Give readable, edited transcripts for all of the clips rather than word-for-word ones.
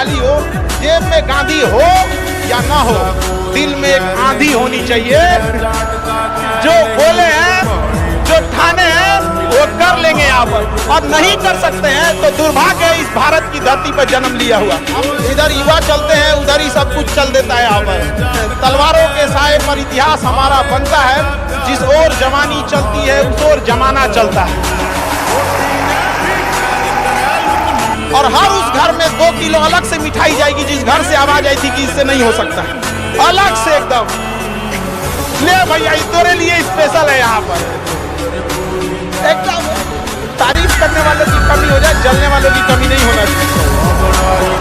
खाली हो, जेब में गांधी हो या ना हो, दिल में एक आंधी होनी चाहिए। जो बोले हैं, जो ठाने हैं, वो कर लेंगे यहाँ पर, और नहीं कर सकते हैं तो दुर्भाग्य है इस भारत की धरती पर जन्म लिया हुआ। इधर युवा चलते हैं, उधर ही सब कुछ चल देता है। यहाँ पर तलवारों के साए पर इतिहास हमारा बनता है, जिस ओर जवानी चलती है उस ओर जमाना चलता है। और हर उस घर में 2 किलो अलग से मिठाई जाएगी जिस घर से आवाज आई थी कि इससे नहीं हो सकता, अलग से एकदम। ले भैया, तेरे लिए स्पेशल है यहाँ पर। एकदम तारीफ करने वालों की कमी हो जाए, जलने वालों की कमी नहीं होना चाहिए।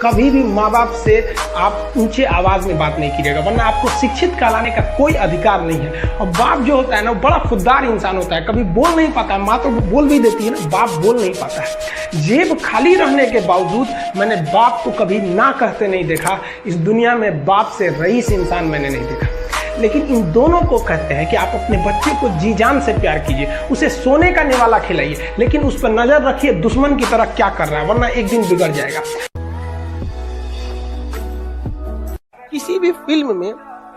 कभी भी माँ बाप से आप ऊंचे आवाज में बात नहीं कीजिएगा, वरना आपको शिक्षित कहलाने का कोई अधिकार नहीं है। और बाप जो होता है ना, बड़ा खुददार इंसान होता है, कभी बोल नहीं पाता है। माँ तो बोल भी देती है ना, बाप बोल नहीं पाता है। जेब खाली रहने के बावजूद मैंने बाप को कभी ना कहते नहीं देखा। इस दुनिया में बाप से रईस इंसान मैंने नहीं देखा। लेकिन इन दोनों को कहते हैं कि आप अपने बच्चे को जी जान से प्यार कीजिए, उसे सोने का निवाला खिलाइए, लेकिन उस पर नजर रखिए दुश्मन की तरह क्या कर रहा है, वरना एक दिन बिगड़ जाएगा। किसी भी फिल्म में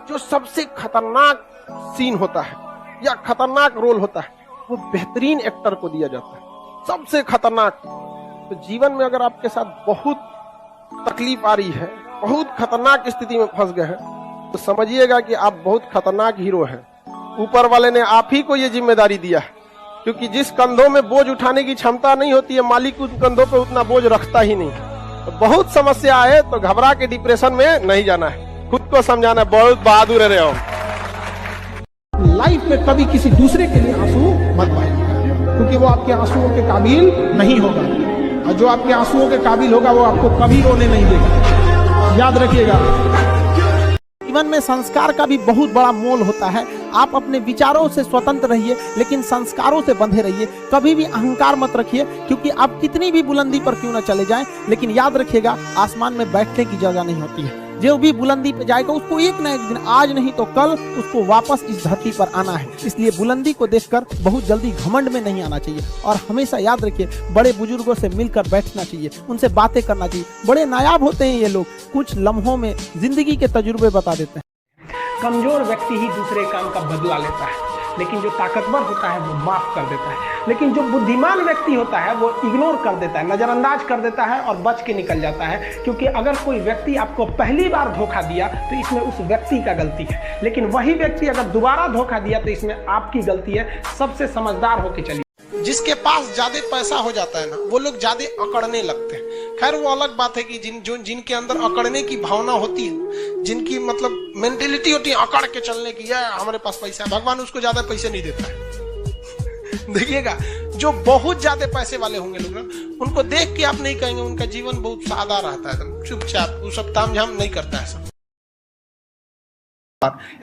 जो सबसे खतरनाक सीन होता है या खतरनाक रोल होता है, वो बेहतरीन एक्टर को दिया जाता है, सबसे खतरनाक। तो जीवन में अगर आपके साथ बहुत तकलीफ आ रही है, बहुत खतरनाक स्थिति में फंस गए हैं, तो समझिएगा कि आप बहुत खतरनाक हीरो हैं। ऊपर वाले ने आप ही को ये जिम्मेदारी दिया है, क्योंकि जिस कंधों में बोझ उठाने की क्षमता नहीं होती है, मालिक उन कंधों पे उतना बोझ रखता ही नहीं। तो बहुत समस्या आए तो घबरा के डिप्रेशन में नहीं जाना है, खुद को समझाना है, बहुत बहादुर रहे हो। लाइफ में कभी किसी दूसरे के लिए आंसू मत बहाइए, क्योंकि वो आपके आंसुओं के काबिल नहीं होगा, और जो आपके आंसुओं के काबिल होगा वो आपको कभी रोने नहीं देगा। याद रखिएगा, जीवन में संस्कार का भी बहुत बड़ा मोल होता है। आप अपने विचारों से स्वतंत्र रहिए, लेकिन संस्कारों से बंधे रहिए। कभी भी अहंकार मत रखिए, क्योंकि आप कितनी भी बुलंदी पर क्यों न चले जाएं, लेकिन याद रखिएगा आसमान में बैठने की जगह नहीं होती है। जो भी बुलंदी पे जाएगा उसको एक न एक दिन, आज नहीं तो कल, उसको वापस इस धरती पर आना है। इसलिए बुलंदी को देखकर बहुत जल्दी घमंड में नहीं आना चाहिए, और हमेशा याद रखिए बड़े बुजुर्गों से मिलकर बैठना चाहिए, उनसे बातें करना चाहिए। बड़े नायाब होते हैं ये लोग, कुछ लम्हों में जिंदगी के तजुर्बे बता देते हैं। कमजोर व्यक्ति ही दूसरे काम का बदला लेता है, लेकिन जो ताकतवर होता है वो माफ कर देता है। लेकिन जो बुद्धिमान व्यक्ति होता है वो इग्नोर कर देता है, नजरअंदाज कर देता है और बच के निकल जाता है। क्योंकि अगर कोई व्यक्ति आपको पहली बार धोखा दिया तो इसमें उस व्यक्ति का गलती है, लेकिन वही व्यक्ति अगर दोबारा धोखा दिया तो इसमें आपकी गलती है। सबसे समझदार होके चलिए। जिसके पास ज्यादा पैसा हो जाता है ना, वो लोग ज्यादा अकड़ने लगते हैं। खैर वो अलग बात है कि जिनके अंदर अकड़ने की भावना होती है, जिनकी मतलब मेंटेलिटी होती है अकड़ के चलने की, या हमारे पास पैसा है, भगवान उसको ज्यादा पैसे नहीं देता है। देखिएगा, जो बहुत ज्यादा पैसे वाले होंगे लोग ना, उनको देख के आप नहीं कहेंगे उनका जीवन बहुत सादा रहता है, चुपचाप, वो सब तामझाम नहीं करता है सब।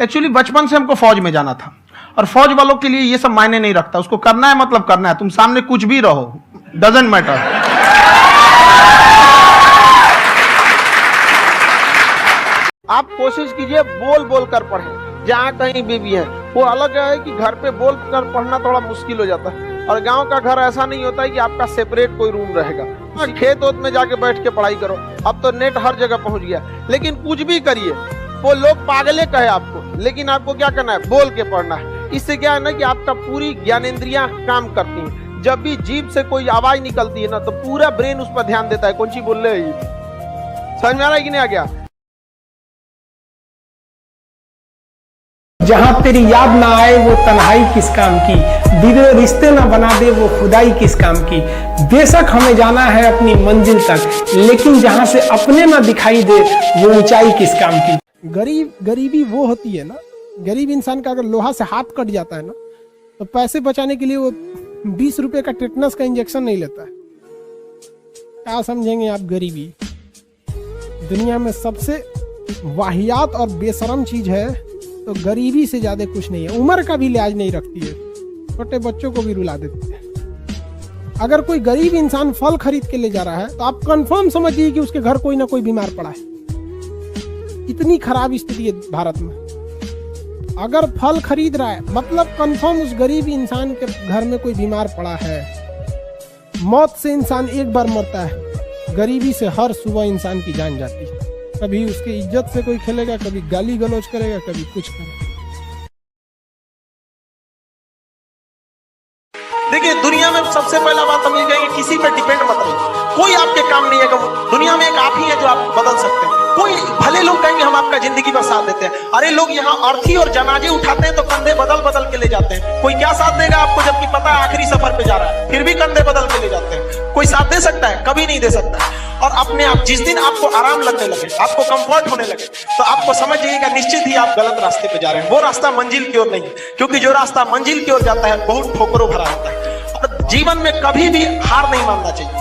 एक्चुअली बचपन से हमको फौज में जाना था, और फौज वालों के लिए ये सब मायने नहीं रखता। उसको करना है मतलब करना है, तुम सामने कुछ भी रहो, डजंट मैटर। आप कोशिश कीजिए बोल बोल कर पढ़ें, जहाँ कहीं भी है। वो अलग है कि घर पे बोल कर पढ़ना थोड़ा मुश्किल हो जाता है, और गांव का घर ऐसा नहीं होता है कि आपका सेपरेट कोई रूम रहेगा। खेत ओत में जाके बैठ के पढ़ाई करो, अब तो नेट हर जगह पहुंच गया। लेकिन कुछ भी करिए, वो लोग पागले कहे आपको, लेकिन आपको क्या करना है, बोल के पढ़ना है। इससे क्या है ना कि आपका पूरी ज्ञानेंद्रियां काम करती हैं। जब भी जीभ से कोई आवाज निकलती है ना, तो पूरा ब्रेन उस पर ध्यान देता है, कौन सी बोल रहे हैं। समझ में आ रहा है कि नहीं आ गया? जहां तेरी याद ना आए वो तन्हाई किस काम की, बिगड़े रिश्ते ना बना दे वो खुदाई किस काम की। बेशक हमें जाना है अपनी मंजिल तक, लेकिन जहां से अपने ना दिखाई दे वो ऊंचाई किस काम की। गरीबी वो होती है ना, गरीब इंसान का अगर लोहा से हाथ कट जाता है ना, तो पैसे बचाने के लिए वो 20 रुपए का टेटनस का इंजेक्शन नहीं लेता है। क्या समझेंगे आप गरीबी? दुनिया में सबसे वाहियात और बेशरम चीज है तो गरीबी से ज्यादा कुछ नहीं है। उम्र का भी लिहाज नहीं रखती है, छोटे बच्चों को भी रुला देती है। अगर कोई गरीब इंसान फल खरीद के ले जा रहा है तो आप कंफर्म समझिए कि उसके घर कोई ना कोई बीमार पड़ा है। इतनी खराब स्थिति है भारत में। अगर फल खरीद रहा है मतलब कंफर्म उस गरीब इंसान के घर में कोई बीमार पड़ा है। मौत से इंसान एक बार मरता है, गरीबी से हर सुबह इंसान की जान जाती है। कभी उसकी इज्जत से कोई खेलेगा, कभी गाली गलौज करेगा, कभी कुछ करेगा। देखिए, दुनिया में सबसे पहला बात हम ये कहेंगे, किसी पे डिपेंड मत रहिए। कोई आपके काम नहीं है। दुनिया में एक आप ही है जो आप बदल सकते हैं। कोई भले लोग कहेंगे हम आपका जिंदगी में साथ देते हैं, अरे लोग यहाँ अर्थी और जनाजे उठाते हैं तो कंधे बदल बदल के ले जाते हैं। कोई क्या साथ देगा आपको, जबकि पता है आखिरी सफर पे जा रहा है, फिर भी कंधे बदल के ले जाते हैं। कोई साथ दे सकता है? कभी नहीं दे सकता। और अपने आप जिस दिन आपको आराम लगने लगे, आपको कंफर्ट होने लगे, तो आपको समझ जाइएगा निश्चित ही आप गलत रास्ते पे जा रहे हैं। वो रास्ता मंजिल की ओर नहीं है, क्योंकि जो रास्ता मंजिल की ओर जाता है बहुत ठोकरों भरा होता है। और जीवन में कभी भी हार नहीं मानना चाहिए।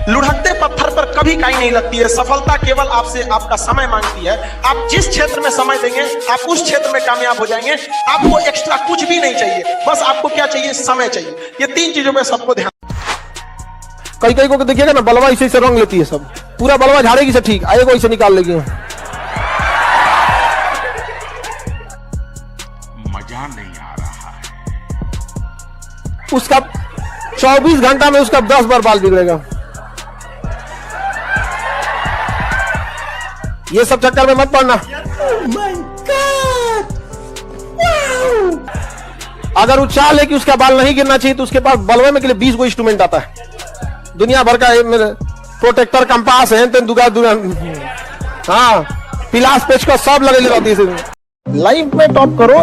लुढ़कते पत्थर पर कभी काई नहीं लगती है। सफलता केवल आपसे आपका समय मांगती है। आप जिस क्षेत्र में समय देंगे, आप उस क्षेत्र में कामयाब हो जाएंगे। आपको एक्स्ट्रा कुछ भी नहीं चाहिए, बस आपको क्या चाहिए? समय चाहिए। ये तीन चीजों में सबको ध्यान। कई कई को देखिएगा ना, बलवा इसे से रंग लेती है, सब पूरा बलवा झाड़ेगी से ठीक आएगा, इसे निकाल लेगी। मजा नहीं आ रहा है। उसका 24 घंटा में उसका 10 बार बाल बिगड़ेगा। ये सब चक्कर में मत पड़ना। अगर वो चाह ले कि उसका बाल नहीं गिरना चाहिए तो उसके पास बलवे में के लिए 20 गो इंस्ट्रूमेंट आता है, दुनिया भर का। प्रोटेक्टर, कंपास है, दुगा हाँ, पिलास पेच का सब लगे रहती है। लाइफ में टॉप करो,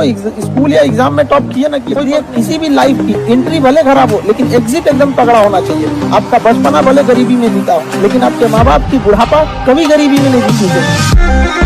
स्कूल या एग्जाम में टॉप किए ना किए, किसी भी लाइफ की एंट्री भले खराब हो लेकिन एग्जिट एकदम तगड़ा होना चाहिए। आपका बचपना भले गरीबी में बीता हो लेकिन आपके माँ बाप की बुढ़ापा कभी गरीबी में नहीं बीती।